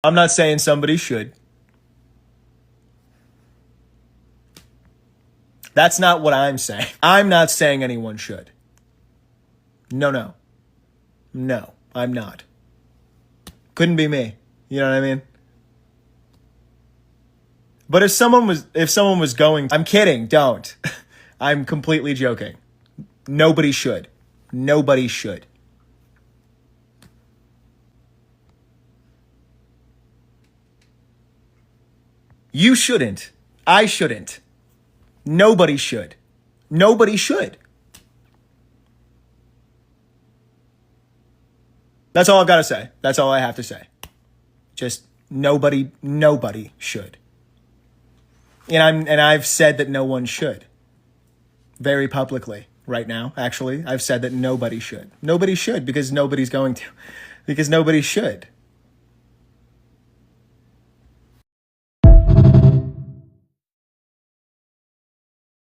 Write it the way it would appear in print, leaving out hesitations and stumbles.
I'm not saying somebody should. That's not what I'm saying. I'm not saying anyone should. No, I'm not. Couldn't be me. You know what I mean? But if someone was going, I'm kidding, don't. I'm completely joking. Nobody should. Nobody should. You shouldn't. I shouldn't. Nobody should. Nobody should. That's all I've got to say. That's all I have to say. Just nobody should. And I've said that no one should. Very publicly right now, actually. I've said that nobody should. Nobody should because nobody's going to. Because nobody should.